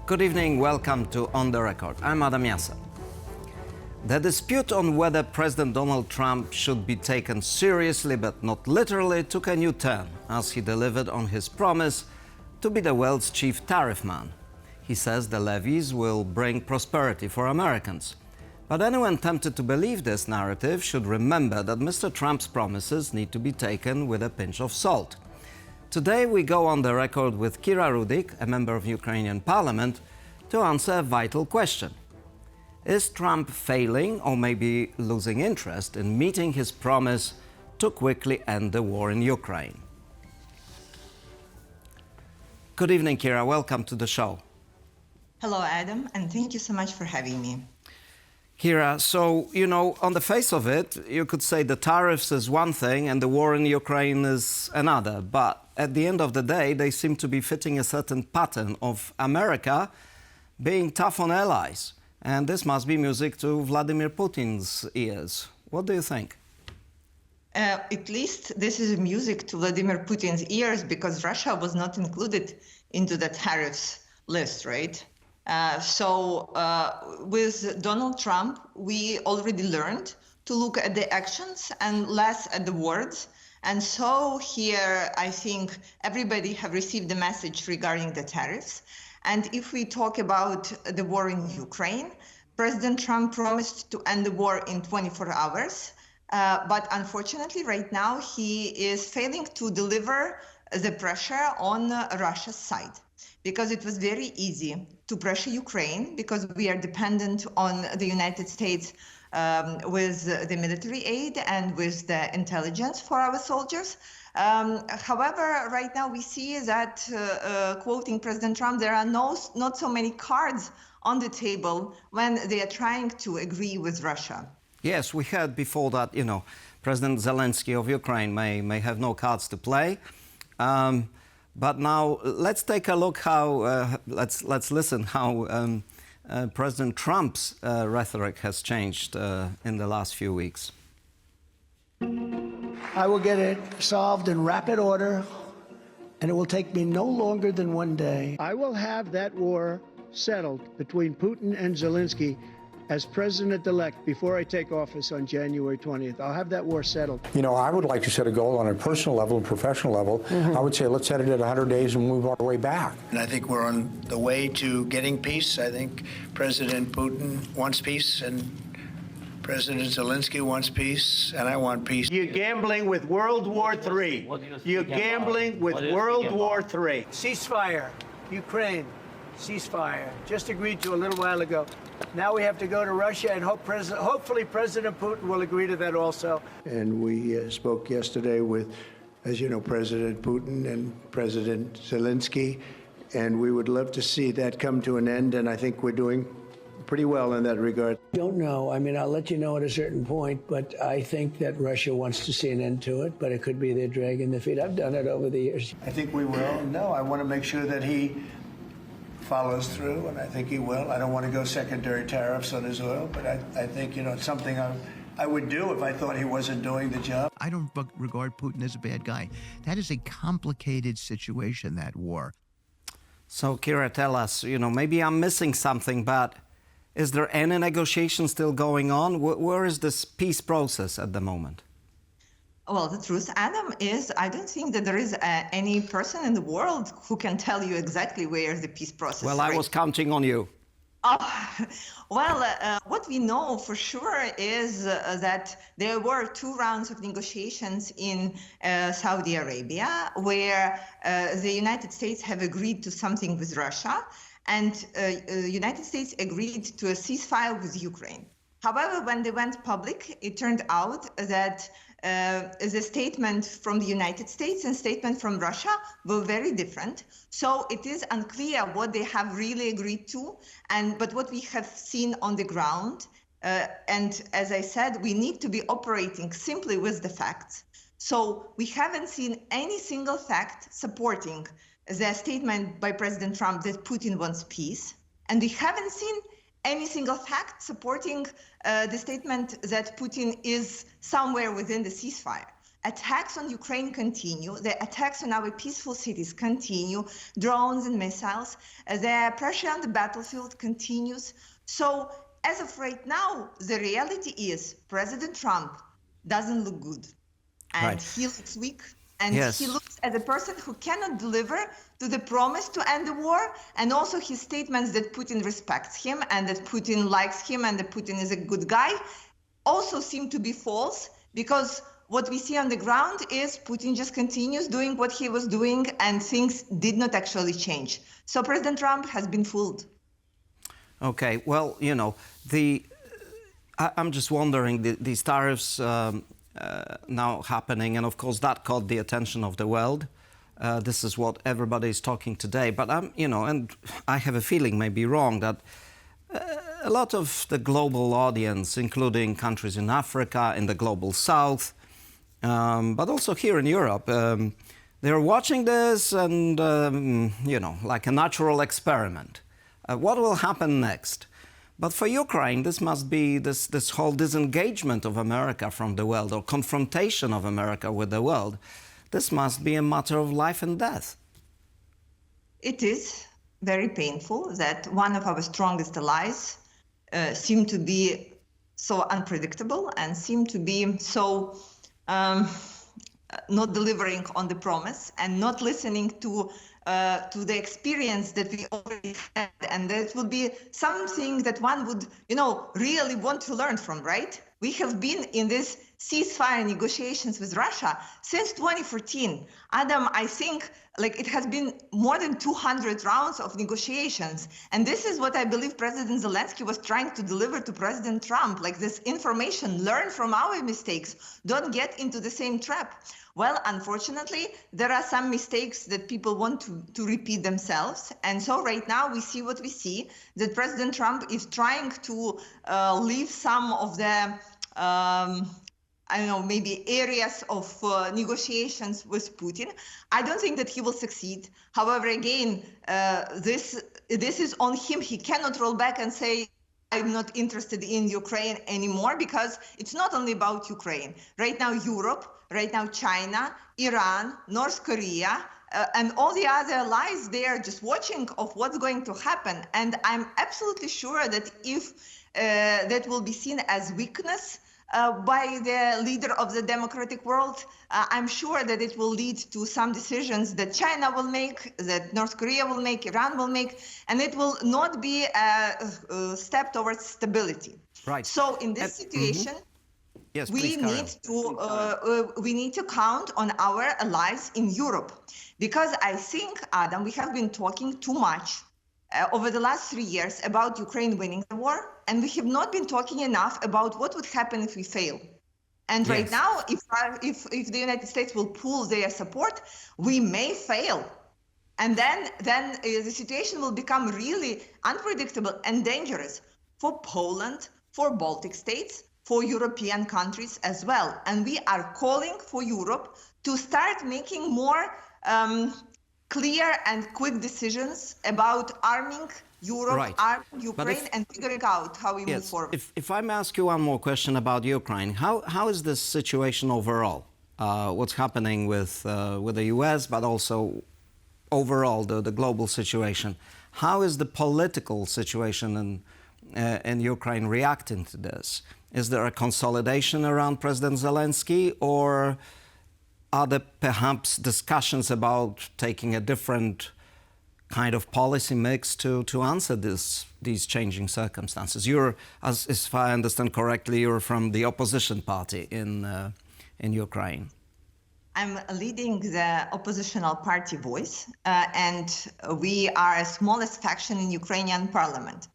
Good evening, welcome to On the Record. I'm Adam Jasser. The dispute on whether President Donald Trump should be taken seriously but not literally took a new turn as he delivered on his promise to be the world's chief tariff man. He says the levies will bring prosperity for Americans. But anyone tempted to believe this narrative should remember that Mr. Trump's promises need to be taken with a pinch of salt. Today we go on the record with Kira Rudik, a member of Ukrainian parliament, to answer a vital question. Is Trump failing or maybe losing interest in meeting his promise to quickly end the war in Ukraine? Good evening, Kira. Welcome to the show. Hello, Adam, and thank you so much for having me. Kira, so, on the face of it, you could say the tariffs is one thing and the war in Ukraine is another. But at the end of the day, they seem to be fitting a certain pattern of America being tough on allies. And this must be music to Vladimir Putin's ears. What do you think? At least this is music to Vladimir Putin's ears because Russia was not included into the tariffs list, right? With Donald Trump, we already learned to look at the actions and less at the words. And so here, I think everybody have received the message regarding the tariffs. And if we talk about the war in Ukraine, President Trump promised to end the war in 24 hours. But unfortunately, right now, he is failing to deliver the pressure on Russia's side. Because it was very easy to pressure Ukraine because we are dependent on the United States with the military aid and with the intelligence for our soldiers. However, right now we see that, quoting President Trump, there are not so many cards on the table when they are trying to agree with Russia. Yes, we heard before that, President Zelensky of Ukraine may have no cards to play. But now let's take a look how, let's listen how President Trump's rhetoric has changed in the last few weeks. I will get it solved in rapid order, and it will take me no longer than one day. I will have that war settled between Putin and Zelensky as president-elect before I take office on January 20th. I'll have that war settled. I would like to set a goal on a personal level and professional level. I would say let's set it at 100 days and move our way back. And I think we're on the way to getting peace. I think President Putin wants peace and President Zelensky wants peace, and I want peace. You're gambling with World War III. You're gambling with World War III. Ceasefire, Ukraine, ceasefire. Just agreed to a little while ago. Now we have to go to Russia and hopefully President Putin will agree to that also. And we spoke yesterday with, as you know, President Putin and President Zelensky, and we would love to see that come to an end, and I think we're doing pretty well in that regard. Don't know. I'll let you know at a certain point, but I think that Russia wants to see an end to it, but it could be they're dragging their feet. I've done it over the years. I think we will. No, I want to make sure that he follows through, and I think he will. I don't want to go secondary tariffs on his oil, but I think, it's something I would do if I thought he wasn't doing the job. I don't regard Putin as a bad guy. That is a complicated situation, that war. So, Kira, tell us, maybe I'm missing something, but is there any negotiation still going on? Where is this peace process at the moment? Well, the truth, Adam, is I don't think that there is any person in the world who can tell you exactly where the peace process is. Well, I was counting on you. What we know for sure is that there were 2 rounds of negotiations in Saudi Arabia where the United States have agreed to something with Russia and the United States agreed to a ceasefire with Ukraine. However, when they went public, it turned out that the statement from the United States and statement from Russia were very different. So it is unclear what they have really agreed to, but what we have seen on the ground, and as I said, we need to be operating simply with the facts. So we haven't seen any single fact supporting the statement by President Trump that Putin wants peace, and we haven't seen any single fact supporting the statement that Putin is somewhere within the ceasefire. attacks on Ukraine continue, the attacks on our peaceful cities continue, drones and missiles, the pressure on the battlefield continues. So as of right now, the reality is President Trump doesn't look good. And he looks weak. And he looks as a person who cannot deliver to the promise to end the war. And also his statements that Putin respects him and that Putin likes him and that Putin is a good guy also seem to be false, because what we see on the ground is Putin just continues doing what he was doing and things did not actually change. So President Trump has been fooled. Okay, well, you know, I'm just wondering, these tariffs now happening, and of course that caught the attention of the world. This is what everybody is talking today. But you know, and I have a feeling, maybe wrong, that a lot of the global audience, including countries in Africa, in the global South, but also here in Europe, they're watching this and, you know, like a natural experiment. What will happen next? But for Ukraine, this must be this whole disengagement of America from the world, or confrontation of America with the world. This must be a matter of life and death. It is very painful that one of our strongest allies seem to be so unpredictable and seem to be so not delivering on the promise and not listening to the experience that we already had. And that would be something that one would, you know, really want to learn from, right? We have been in this ceasefire negotiations with Russia since 2014. Adam, I think like it has been more than 200 rounds of negotiations. And this is what I believe President Zelensky was trying to deliver to President Trump, like this information, learn from our mistakes, don't get into the same trap. Well, unfortunately, there are some mistakes that people want to repeat themselves. And so right now we see what we see, that President Trump is trying to leave some of the I don't know, maybe areas of negotiations with Putin. I don't think that he will succeed. However, again, this is on him. He cannot roll back and say, I'm not interested in Ukraine anymore, because it's not only about Ukraine. Right now, Europe, right now, China, Iran, North Korea, and all the other allies, they are just watching of what's going to happen. And I'm absolutely sure that if that will be seen as weakness by the leader of the democratic world, I'm sure that it will lead to some decisions that China will make, that North Korea will make, Iran will make, and it will not be a step towards stability. Right. So in this situation, yes, we need to count on our allies in Europe, because I think, Adam, we have been talking too much over the last 3 years about Ukraine winning the war, and we have not been talking enough about what would happen if we fail. And right now, if the United States will pool their support, we may fail. And then the situation will become really unpredictable and dangerous for Poland, for Baltic states, for European countries as well. And we are calling for Europe to start making more clear and quick decisions about arming Europe, arming Ukraine, and figuring out how we move forward. If I may ask you one more question about Ukraine, how is this situation overall? What's happening with the US, but also overall the global situation? How is the political situation in Ukraine reacting to this? Is there a consolidation around President Zelensky, or are there perhaps discussions about taking a different kind of policy mix to answer these changing circumstances? You're, as if I understand correctly, you're from the opposition party in Ukraine. I'm leading the oppositional party Voice, and we are the smallest faction in Ukrainian parliament.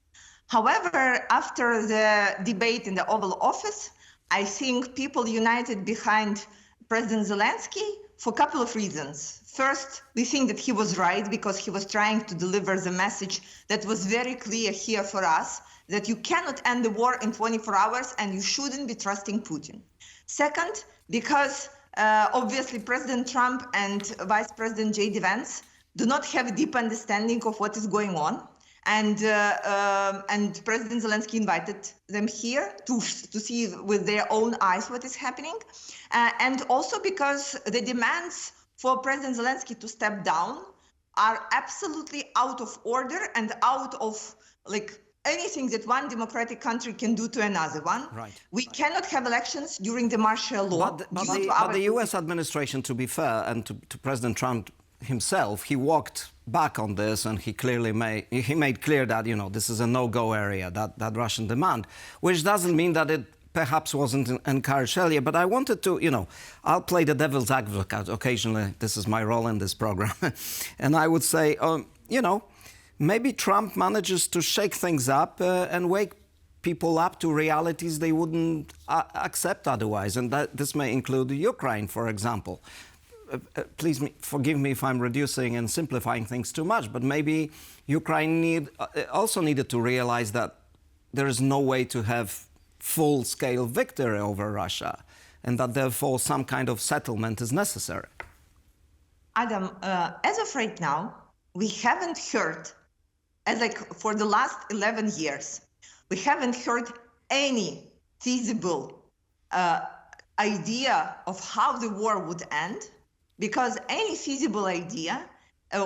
However, after the debate in the Oval Office, I think people united behind President Zelensky for a couple of reasons. First, we think that he was right because he was trying to deliver the message that was very clear here for us, that you cannot end the war in 24 hours and you shouldn't be trusting Putin. Second, because obviously President Trump and Vice President J.D. Vance do not have a deep understanding of what is going on. And President Zelensky invited them here to see with their own eyes what is happening. And also because the demands for President Zelensky to step down are absolutely out of order and out of anything that one democratic country can do to another one. Right. We cannot have elections during the martial law. But the US administration, to be fair, and to President Trump himself, he walked back on this, and he made clear that, this is a no-go area, that Russian demand, which doesn't mean that it perhaps wasn't encouraged earlier. But I wanted to, I'll play the devil's advocate occasionally. This is my role in this program. And I would say, maybe Trump manages to shake things up and wake people up to realities they wouldn't accept otherwise. And that this may include Ukraine, for example. Please forgive me if I'm reducing and simplifying things too much, but maybe Ukraine also needed to realize that there is no way to have full-scale victory over Russia, and that therefore some kind of settlement is necessary. Adam, as of right now, we haven't heard, for the last 11 years, we haven't heard any feasible idea of how the war would end, because any feasible idea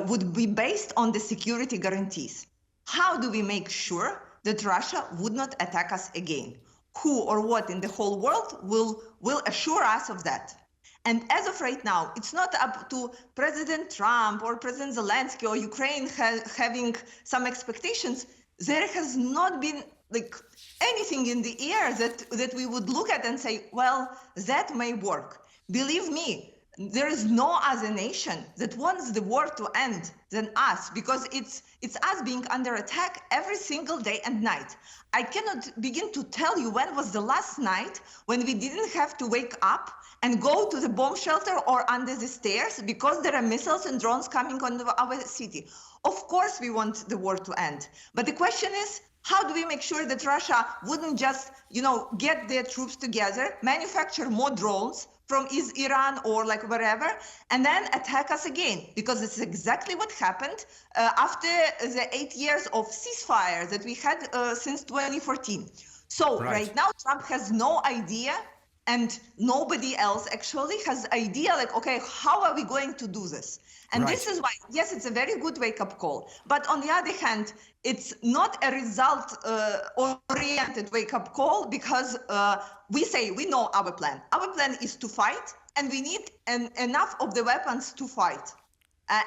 would be based on the security guarantees. How do we make sure that Russia would not attack us again? Who or what in the whole world will assure us of that? And as of right now, it's not up to President Trump or President Zelensky or Ukraine having some expectations. There has not been anything in the air that we would look at and say, well, that may work. Believe me, there is no other nation that wants the war to end than us, because it's us being under attack every single day and night. I cannot begin to tell you when was the last night when we didn't have to wake up and go to the bomb shelter or under the stairs because there are missiles and drones coming on our city. Of course we want the war to end. But the question is, how do we make sure that Russia wouldn't just, get their troops together, manufacture more drones from Iran or wherever, and then attack us again? Because it's exactly what happened after the 8 years of ceasefire that we had since 2014. So right now, Trump has no idea, and nobody else actually has idea, okay, how are we going to do this? And this is why, yes, it's a very good wake-up call. But on the other hand, it's not a result-oriented wake-up call, because we say we know our plan. Our plan is to fight, and we need enough of the weapons to fight.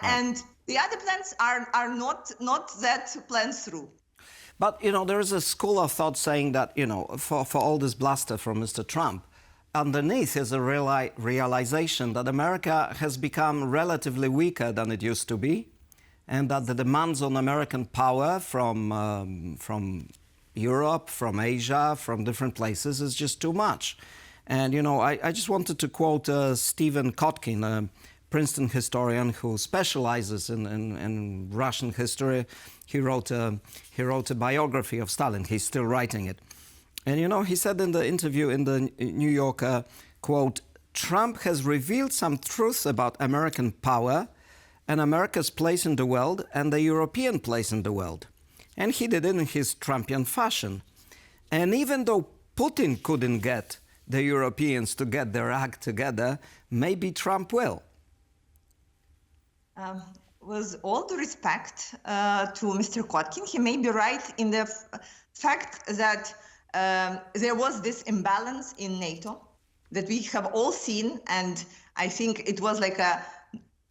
And the other plans are not that plans through. But, there is a school of thought saying that, for all this bluster from Mr. Trump, underneath is a realization that America has become relatively weaker than it used to be, and that the demands on American power from Europe, from Asia, from different places is just too much. And, I just wanted to quote Stephen Kotkin, a Princeton historian who specializes in Russian history. He wrote a biography of Stalin. He's still writing it. And, he said in the interview in the New Yorker, quote, "Trump has revealed some truths about American power and America's place in the world and the European place in the world. And he did it in his Trumpian fashion. And even though Putin couldn't get the Europeans to get their act together, maybe Trump will." With all due respect to Mr. Kotkin, he may be right in the fact that there was this imbalance in NATO that we have all seen, and I think it was like a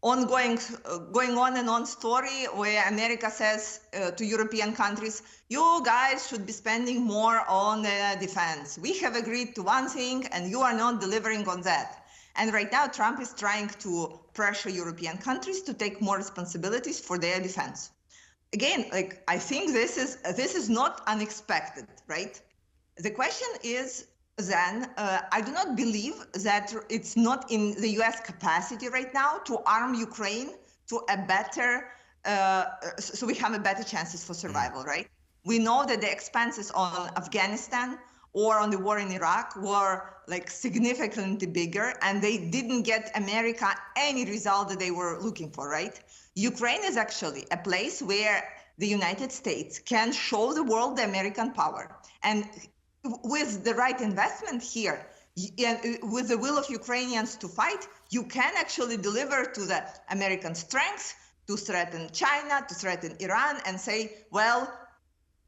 going on and on story where America says to European countries, you guys should be spending more on defense. We have agreed to one thing and you are not delivering on that. And right now Trump is trying to pressure European countries to take more responsibilities for their defense. Again, I think this is not unexpected, right? The question is then, I do not believe that it's not in the US capacity right now to arm Ukraine to a better, so we have a better chances for survival, right? We know that the expenses on Afghanistan or on the war in Iraq were significantly bigger, and they didn't get America any result that they were looking for, right? Ukraine is actually a place where the United States can show the world the American power. And with the right investment here, with the will of Ukrainians to fight, you can actually deliver to the American strength, to threaten China, to threaten Iran, and say, well,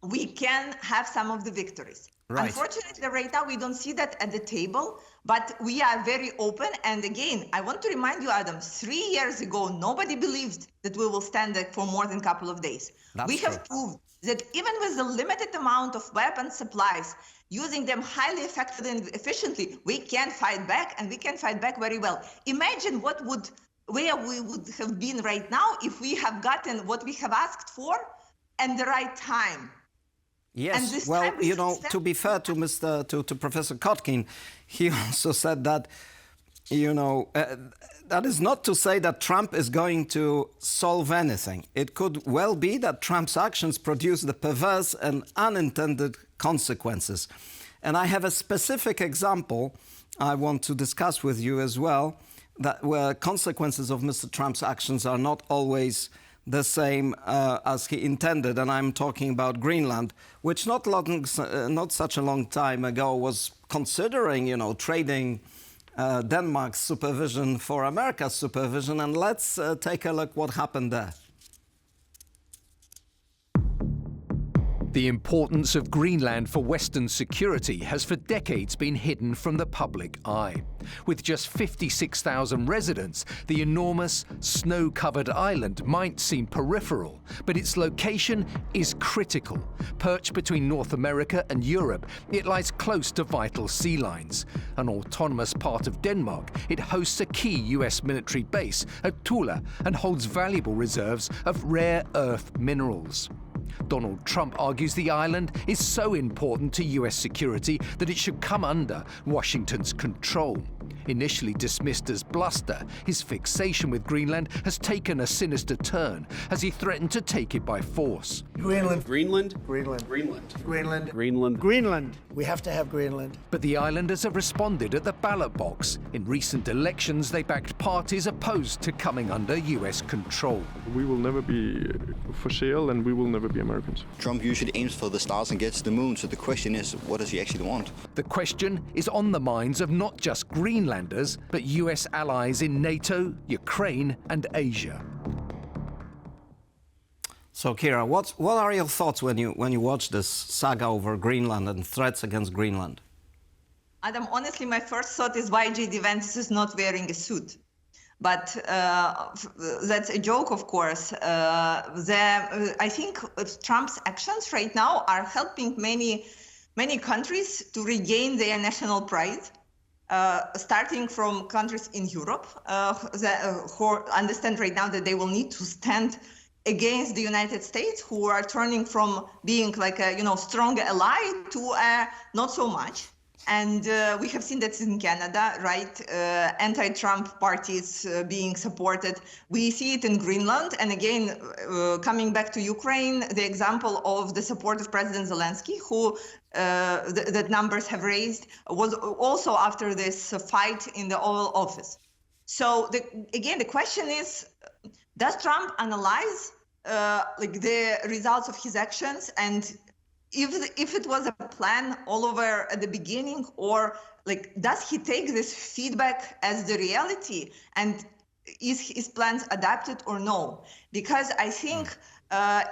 we can have some of the victories. Right. Unfortunately, right now, we don't see that at the table, but we are very open. And again, I want to remind you, Adam, 3 years ago, nobody believed that we will stand there for more than a couple of days. We have proved that even with a limited amount of weapon supplies, using them highly effectively and efficiently, we can fight back, and we can fight back very well. Imagine where we would have been right now if we have gotten what we have asked for and the right time. Yes, well, you know, to be fair to Professor Kotkin, he also said that, you know, that is not to say that Trump is going to solve anything. It could well be that Trump's actions produce the perverse and unintended consequences. And I have a specific example I want to discuss with you as well, that where consequences of Mr. Trump's actions are not always the same as he intended, and I'm talking about Greenland, which not such a long time ago was considering, you know, trading Denmark's supervision for America's supervision. And let's take a look what happened there. The importance of Greenland for Western security has for decades been hidden from the public eye. With just 56,000 residents, the enormous snow-covered island might seem peripheral, but its location is critical. Perched between North America and Europe, it lies close to vital sea lines. An autonomous part of Denmark, it hosts a key US military base at Tula and holds valuable reserves of rare earth minerals. Donald Trump argues the island is so important to US security that it should come under Washington's control. Initially dismissed as bluster, his fixation with Greenland has taken a sinister turn as he threatened to take it by force. Greenland. Greenland. Greenland. Greenland. Greenland. Greenland. Greenland. We have to have Greenland. But the islanders have responded at the ballot box. In recent elections, they backed parties opposed to coming under US control. We will never be for sale, and we will never be Americans. Trump usually aims for the stars and gets to the moon, so the question is, what does he actually want? The question is on the minds of not just Greenlanders, but US allies in NATO, Ukraine, and Asia. So, Kira, what are your thoughts when you watch this saga over Greenland and threats against Greenland? Adam, honestly, my first thought is why J.D. Vance is not wearing a suit. But that's a joke, of course. I think Trump's actions right now are helping many countries to regain their national pride, starting from countries in Europe who understand right now that they will need to stand against the United States, who are turning from being like a strong ally to not so much. And we have seen that in Canada, right? Anti-Trump parties being supported. We see it in Greenland. And again, coming back to Ukraine, the example of the support of President Zelensky, who that numbers have raised, was also after this fight in the Oval Office. So again, the question is, does Trump analyze the results of his actions, and if it was a plan all over at the beginning, or does he take this feedback as the reality, and is his plans adapted or no? Because I think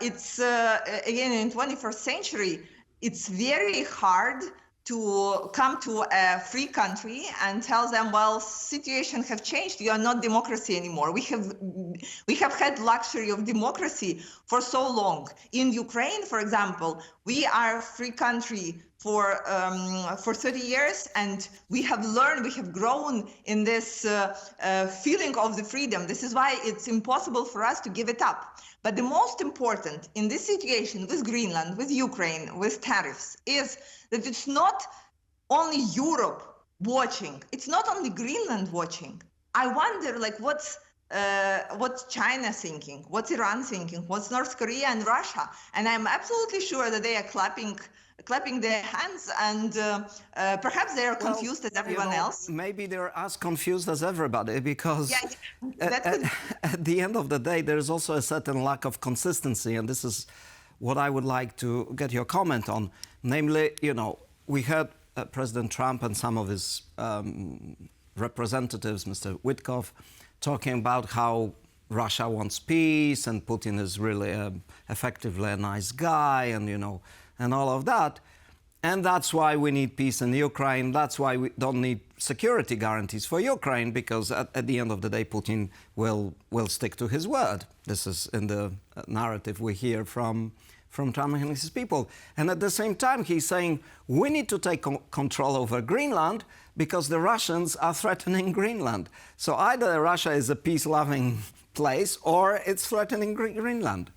it's again, in 21st century, it's very hard to come to a free country and tell them, well, situation have changed. You are not democracy anymore. We have had luxury of democracy for so long. In Ukraine, for example, we are a free country for 30 years, and we have learned, we have grown in this feeling of the freedom. This is why it's impossible for us to give it up. But the most important in this situation with Greenland, with Ukraine, with tariffs, is that it's not only Europe watching, it's not only Greenland watching. I wonder, what's China thinking, what's Iran thinking, what's North Korea and Russia? And I'm absolutely sure that they are clapping clapping their hands, and perhaps they are confused as everyone else. Maybe they're as confused as everybody, because Yeah, at the end of the day, there's also a certain lack of consistency, and this is what I would like to get your comment on. Namely, we heard President Trump and some of his representatives, Mr. Witkoff, talking about how Russia wants peace and Putin is really effectively a nice guy, and and all of that. And that's why we need peace in Ukraine. That's why we don't need security guarantees for Ukraine, because at the end of the day, Putin will stick to his word. This is in the narrative we hear from Trump and his people. And at the same time, he's saying we need to take control over Greenland because the Russians are threatening Greenland. So either Russia is a peace-loving place or it's threatening Greenland.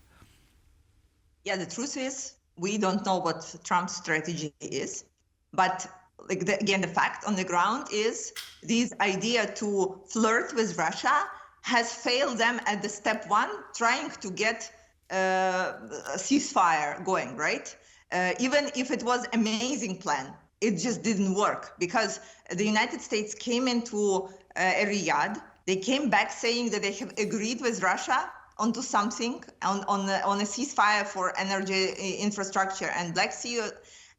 Yeah, the truth is, we don't know what Trump's strategy is. But again, the fact on the ground is this idea to flirt with Russia has failed them at the step one, trying to get a ceasefire going, right? Even if it was an amazing plan, it just didn't work, because the United States came into Riyadh. They came back saying that they have agreed with Russia onto something, on a ceasefire for energy infrastructure and Black Sea,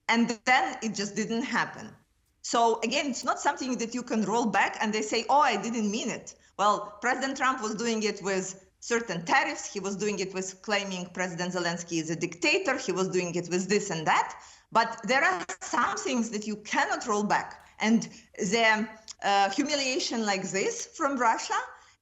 and then it just didn't happen. So again, it's not something that you can roll back and they say, oh, I didn't mean it. Well, President Trump was doing it with certain tariffs. He was doing it with claiming President Zelensky is a dictator. He was doing it with this and that. But there are some things that you cannot roll back. And the humiliation like this from Russia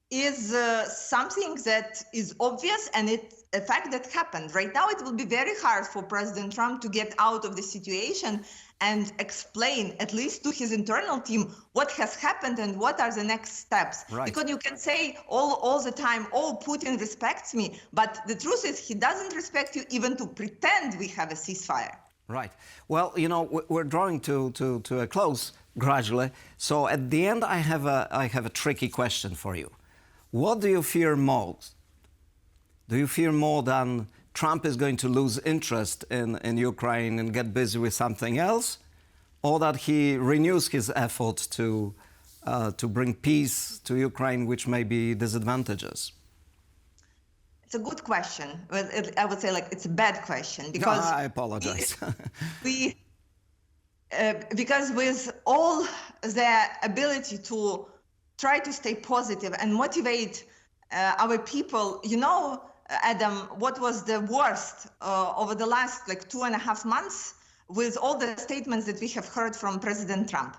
is something that is obvious, and it's a fact that happened. Right now, it will be very hard for President Trump to get out of the situation and explain, at least to his internal team, what has happened and what are the next steps. Right. Because you can say all the time, oh, Putin respects me, but the truth is he doesn't respect you even to pretend we have a ceasefire. Right. Well, we're drawing to a close gradually. So at the end, I have a tricky question for you. What do you fear most? Do you fear more than Trump is going to lose interest in Ukraine and get busy with something else, or that he renews his effort to bring peace to Ukraine, which may be disadvantages? It's a good question. I would say it's a bad question, because I apologize. Because with all the ability to try to stay positive and motivate our people, Adam, what was the worst over the last 2.5 months with all the statements that we have heard from President Trump?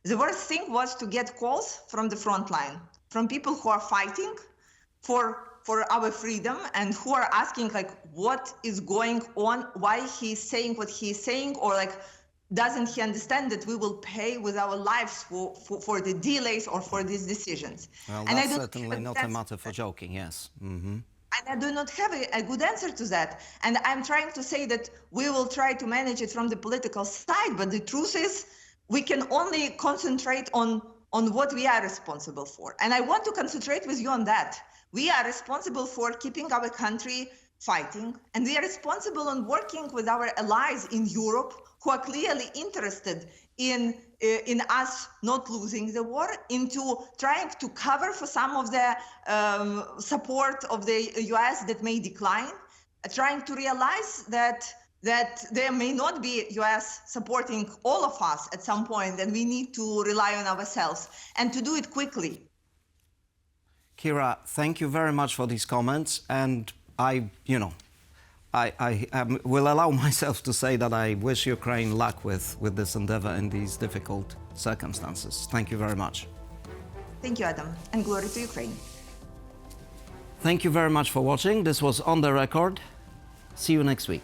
The worst thing was to get calls from the front line, from people who are fighting for our freedom and who are asking what is going on, why he's saying what he's saying, or doesn't he understand that we will pay with our lives for the delays or for these decisions? Well, that's certainly not a matter for joking, yes. Mm-hmm. And I do not have a good answer to that. And I'm trying to say that we will try to manage it from the political side, but the truth is we can only concentrate on what we are responsible for. And I want to concentrate with you on that. We are responsible for keeping our country fighting, and we are responsible on working with our allies in Europe who are clearly interested in us not losing the war, into trying to cover for some of the support of the US that may decline, trying to realize that there may not be US supporting all of us at some point, and we need to rely on ourselves and to do it quickly. Kira, thank you very much for these comments, and I will allow myself to say that I wish Ukraine luck with this endeavor in these difficult circumstances. Thank you very much. Thank you, Adam, and glory to Ukraine. Thank you very much for watching. This was On the Record. See you next week.